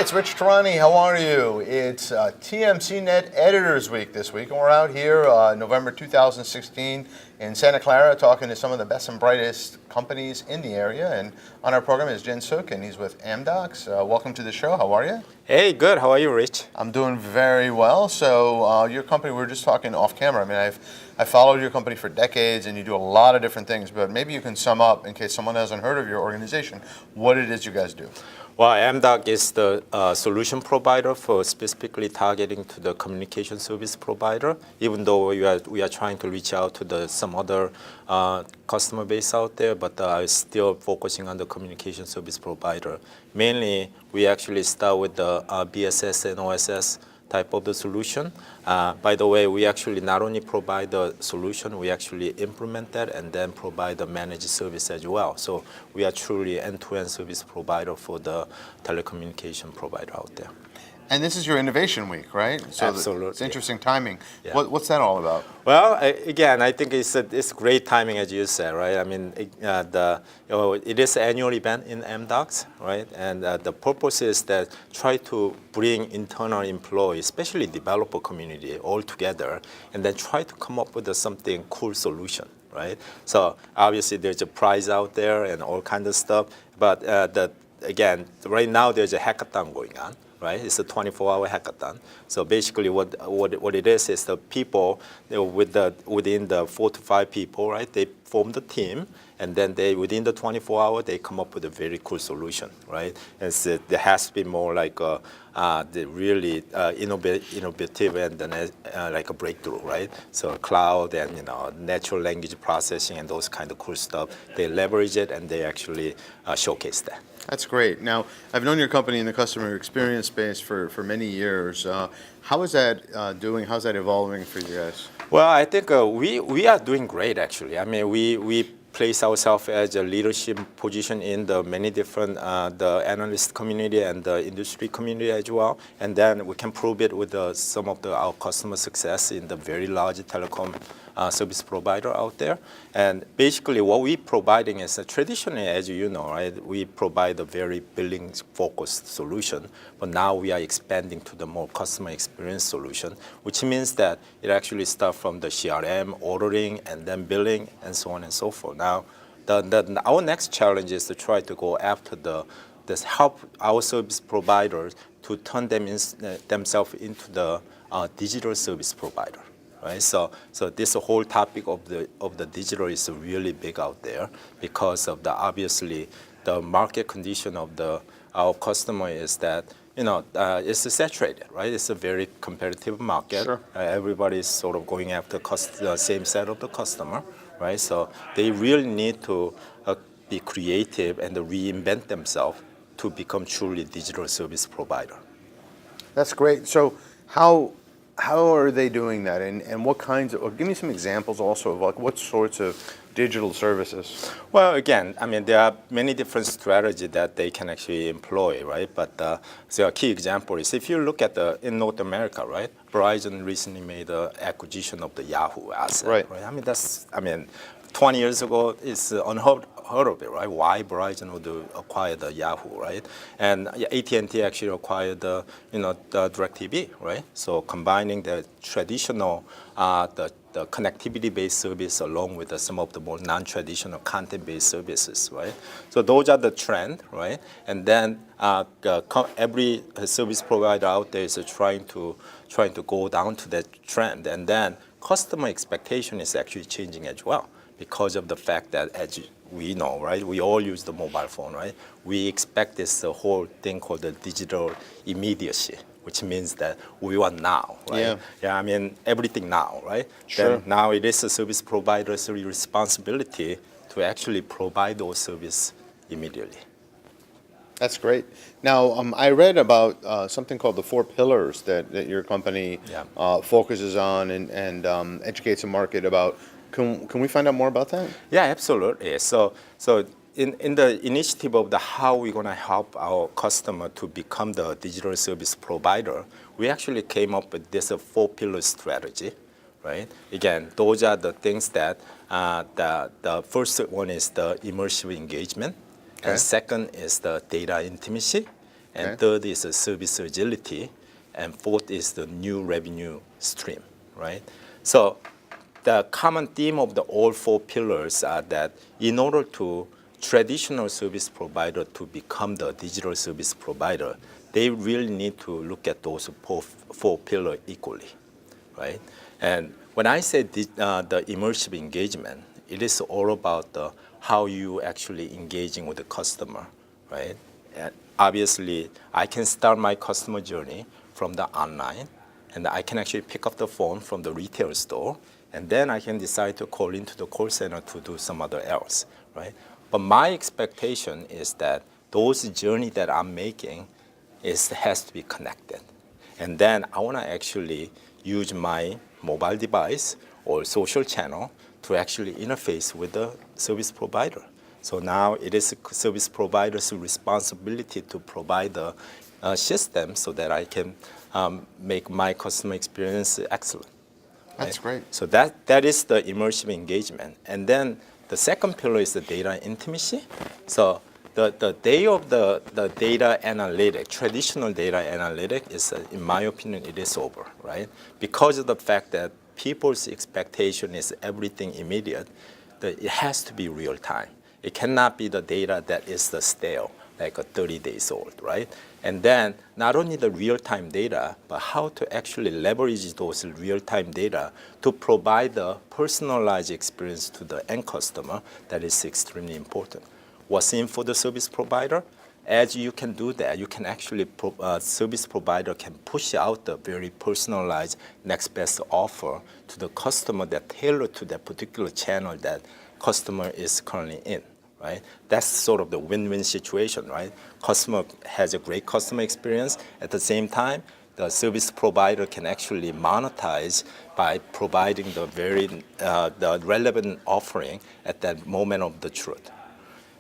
it's Rich Tehrani. How are you? It's TMC Net Editors Week this week, and we're out here November 2016 in Santa Clara talking to some of the best and brightest companies in the area. And on our program is Jin Suk, and he's with Amdocs. Welcome to the show. How are you? Hey, good. How are you, Rich? I'm doing very well. So your company, we were just talking off camera. I mean, I've followed your company for decades, and you do a lot of different things. But maybe you can sum up, in case someone hasn't heard of your organization, what it is you guys do. Well, Amdocs is the solution provider for specifically targeting to the communication service provider. Even though we are trying to reach out to some other customer base out there, but still focusing on the communication service provider. Mainly, we actually start with the BSS and OSS type of the solution. By the way, we actually not only provide the solution, we actually implement that and then provide the managed service as well. So we are truly end-to-end service provider for the telecommunication provider out there. And this is your Innovation Week, right? So Absolutely. It's interesting timing. Yeah. What's that all about? Well, again, I think it's great timing, as you said, right? I mean, it is an annual event in Amdocs, right? And the purpose is that try to bring internal employees, especially developer community, all together, and then try to come up with something cool solution, right? So obviously, there's a prize out there and all kind of stuff. But again, right now there's a hackathon going on. Right, it's a 24-hour hackathon. So basically, what it is the people within the 4 to 5 people, right? They form the team, and then within the 24 hours they come up with a very cool solution, right? And so there has to be more like the really innovative and then like a breakthrough, right? So cloud and natural language processing and those kind of cool stuff. They leverage it and they actually showcase that. That's great. Now, I've known your company in the customer experience space for many years. How is that doing? How's that evolving for you guys? Well, I think we are doing great, actually. I mean, we place ourselves as a leadership position in the many different the analyst community and the industry community as well. And then we can prove it with some of our customer success in the very large telecom service provider out there. And basically what we're providing is traditionally, as you know, right, we provide a very billing-focused solution, but now we are expanding to the more customer experience solution, which means that it actually starts from the CRM, ordering, and then billing, and so on and so forth. Now, our next challenge is to try to go after help our service providers to turn themselves into the digital service provider. Right, so this whole topic of the digital is really big out there because of obviously the market condition of our customer is that it's saturated, right? It's a very competitive market. Sure. Everybody's sort of going after the same set of the customer, right? So they really need to be creative and reinvent themselves to become truly digital service provider. That's great. So how are they doing that, and what kinds of? Give me some examples also of like what sorts of digital services. Well, again, I mean there are many different strategies that they can actually employ, right? But so a key example is if you look at in North America, right? Verizon recently made an acquisition of the Yahoo asset, right? I mean, 20 years ago it's unheard of it, right? Why Verizon would acquire the Yahoo, right? And AT&T actually acquired the DirecTV, right? So combining the traditional the connectivity-based service along with some of the more non-traditional content-based services, right? So those are the trend, right? And then every service provider out there is trying to go down to that trend, and then customer expectation is actually changing as well because of the fact that as we know, right? We all use the mobile phone, right? We expect this whole thing called the digital immediacy, which means that we want now, right? Yeah, I mean, everything now, right? Sure. Then now it is a service provider's responsibility to actually provide those services immediately. That's great. Now, I read about something called the 4 pillars that your company focuses on and educates the market about. Can we find out more about that? Yeah, absolutely. So in the initiative of how we're going to help our customer to become the digital service provider, we actually came up with this 4-pillar strategy, right? Again, those are the things that the first one is the immersive engagement, and second is the data intimacy, and Okay. third is the service agility, and fourth is the new revenue stream, right? So the common theme of the all four pillars are that in order to traditional service provider to become the digital service provider, they really need to look at those four pillars equally, right? And when I say the immersive engagement, it is all about how you actually engaging with the customer, right? And obviously, I can start my customer journey from the online, and I can actually pick up the phone from the retail store, and then I can decide to call into the call center to do some other else, right? But my expectation is that those journey that I'm making has to be connected. And then I want to actually use my mobile device or social channel to actually interface with the service provider. So now it is a service provider's responsibility to provide the system so that I can make my customer experience excellent. That's great. So that is the immersive engagement. And then the second pillar is the data intimacy. So the day of the data analytic, traditional data analytic is, in my opinion, it is over, right? Because of the fact that people's expectation is everything immediate, it has to be real time. It cannot be the data that is the stale, like a 30 days old, right? And then not only the real-time data, but how to actually leverage those real-time data to provide the personalized experience to the end customer. That is extremely important. What's in for the service provider? As you can do that, you can actually, service provider can push out the very personalized next best offer to the customer that tailored to that particular channel that customer is currently in. Right? That's sort of the win-win situation, right? Customer has a great customer experience. At the same time, the service provider can actually monetize by providing the relevant offering at that moment of the truth.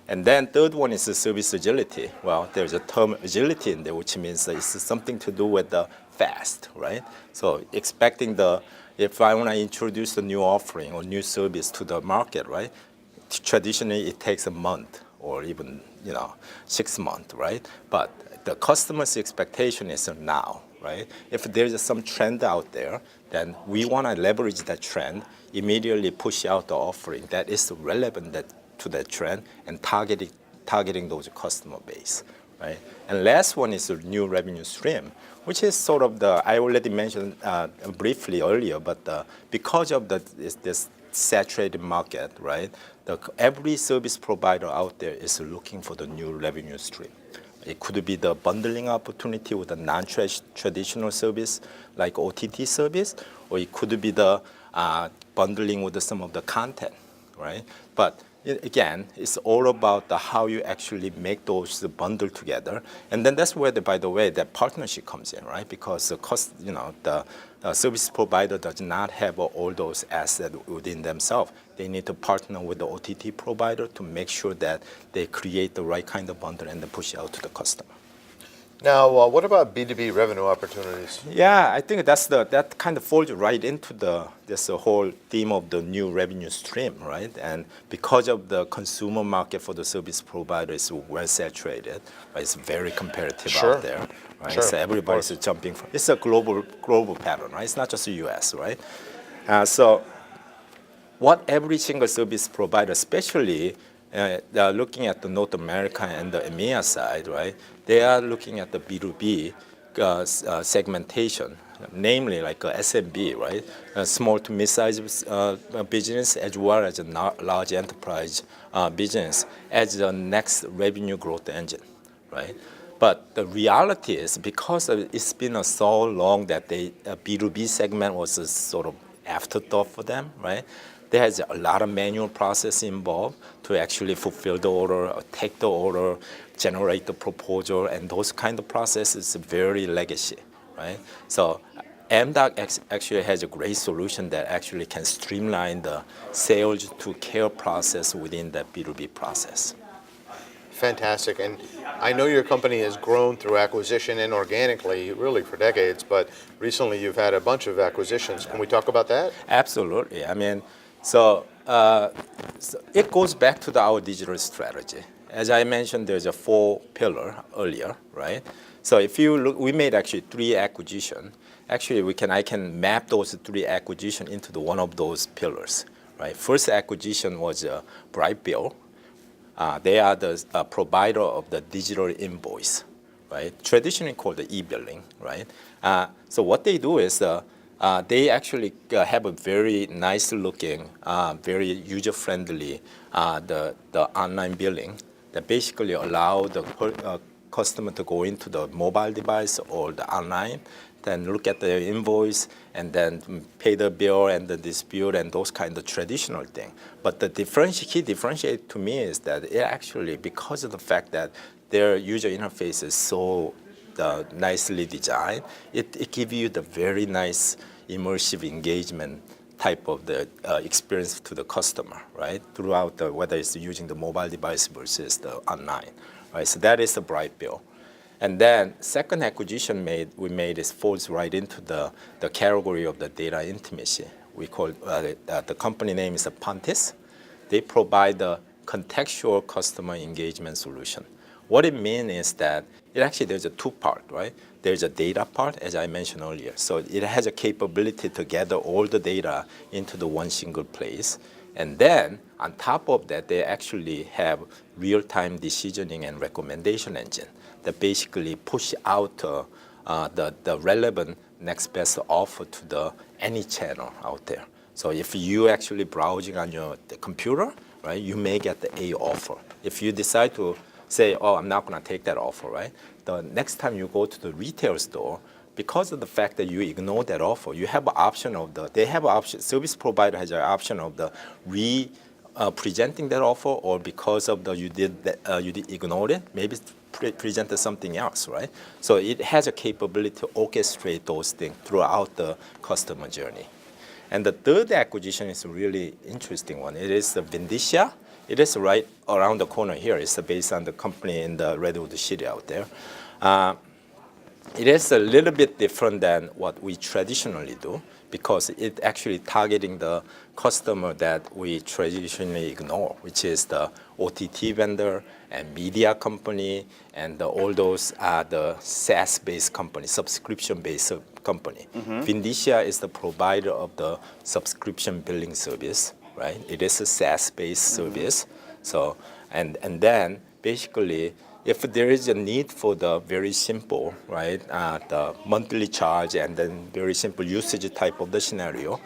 And then third one is the service agility. Well, there's a term agility in there, which means that it's something to do with the fast, right? So expecting if I want to introduce a new offering or new service to the market, right? Traditionally, it takes a month or even 6 months, right? But the customer's expectation is now, right? If there's some trend out there, then we want to leverage that trend, immediately push out the offering that is relevant to that trend and targeting those customer base, right? And last one is the new revenue stream, which is sort of I already mentioned briefly earlier, but because of this saturated market, right? Every service provider out there is looking for the new revenue stream. It could be the bundling opportunity with a non-traditional service like OTT service, or it could be the bundling with some of the content, right? But again, it's all about how you actually make those bundle together, and then that's where, by the way, that partnership comes in, right? Because the service provider does not have all those assets within themselves. They need to partner with the OTT provider to make sure that they create the right kind of bundle and then push it out to the customer. Now, what about B2B revenue opportunities? Yeah, I think that kind of falls right into this whole theme of the new revenue stream, right? And because of the consumer market for the service provider is well saturated, right? It's very competitive Sure. out there, right? Sure, So everybody's of course. jumping from. It's a global pattern, right? It's not just the U.S., right? So what every single service provider, especially they're looking at the North America and the EMEA side, right? They are looking at the B2B segmentation, namely like a SMB, right? A small to mid-sized business as well as a large enterprise business as the next revenue growth engine, right? But the reality is because it's been so long that B2B segment was a sort of afterthought for them, right? There's a lot of manual process involved to actually fulfill the order, or take the order, generate the proposal, and those kind of processes are very legacy, right? So Amdocs actually has a great solution that actually can streamline the sales to care process within that B2B process. Fantastic. And I know your company has grown through acquisition and organically, really for decades, but recently you've had a bunch of acquisitions. Can we talk about that? Absolutely. I mean, so it goes back to our digital strategy. As I mentioned, there's a 4 pillar earlier, right? So if you look, we made actually 3 acquisitions. Actually, I can map those 3 acquisitions into one of those pillars, right? First acquisition was Brightbill. They are the provider of the digital invoice, right? Traditionally called the e-billing, right? So what they do is they actually have a very nice looking, very user-friendly the online billing that basically allow the customer to go into the mobile device or the online, then look at the invoice and then pay the bill and the dispute and those kind of traditional thing. But the key differentiate to me is that it actually, because of the fact that their user interface is so nicely designed, it gives you the very nice immersive engagement type of the experience to the customer, right? Throughout whether it's using the mobile device versus the online, right? So that is the Brightbill. And then second acquisition we made falls right into the category of the data intimacy. We call the company name is Pontis. They provide the contextual customer engagement solution. What it means is that there's a 2-part, right? There's a data part, as I mentioned earlier. So it has a capability to gather all the data into the one single place. And then on top of that, they actually have real-time decisioning and recommendation engine that basically push out the relevant next best offer to any channel out there. So if you actually browsing on the computer, right, you may get the A offer. If you decide to say, oh, I'm not going to take that offer, right? The next time you go to the retail store, because of the fact that you ignore that offer, you have an option of service provider has an option of presenting that offer, or because of you did ignore it, maybe presented something else, right? So it has a capability to orchestrate those things throughout the customer journey. And the third acquisition is a really interesting one. It is the Vindicia. It is right around the corner here. It's based on the company in the Redwood City out there. It is a little bit different than what we traditionally do because it actually targeting the customer that we traditionally ignore, which is the OTT vendor and media company, and all those are the SaaS-based company, subscription-based company. Vindicia is the provider of the subscription billing service, right? It is a SaaS-based service. So, and then basically, if there is a need for the very simple, right, the monthly charge and then very simple usage type of the scenario,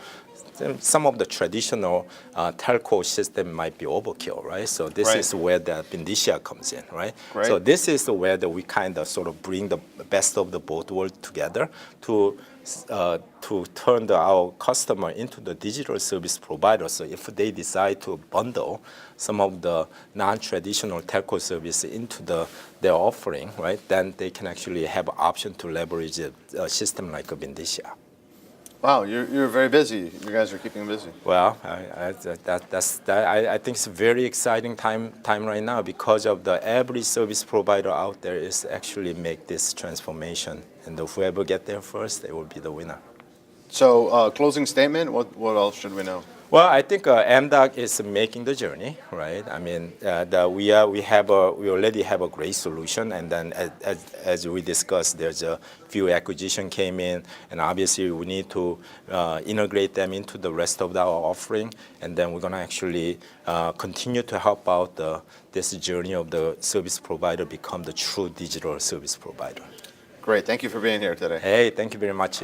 some of the traditional telco system might be overkill, right? So this is where the Vindicia comes in, right? Great. So this is where we kind of sort of bring the best of the both worlds together to turn our customer into the digital service provider. So if they decide to bundle some of the non-traditional telco service into their offering, right, then they can actually have an option to leverage a system like a Vindicia. Wow, you're very busy. You guys are keeping busy. Well, I think it's a very exciting time right now because of every service provider out there is actually make this transformation, and whoever get there first, they will be the winner. So, closing statement. What else should we know? Well, I think Amdocs is making the journey, right? I mean, we already have a great solution, and then as we discussed, there's a few acquisition came in, and obviously we need to integrate them into the rest of our offering, and then we're gonna actually continue to help out this journey of the service provider become the true digital service provider. Great. Thank you for being here today. Hey, thank you very much.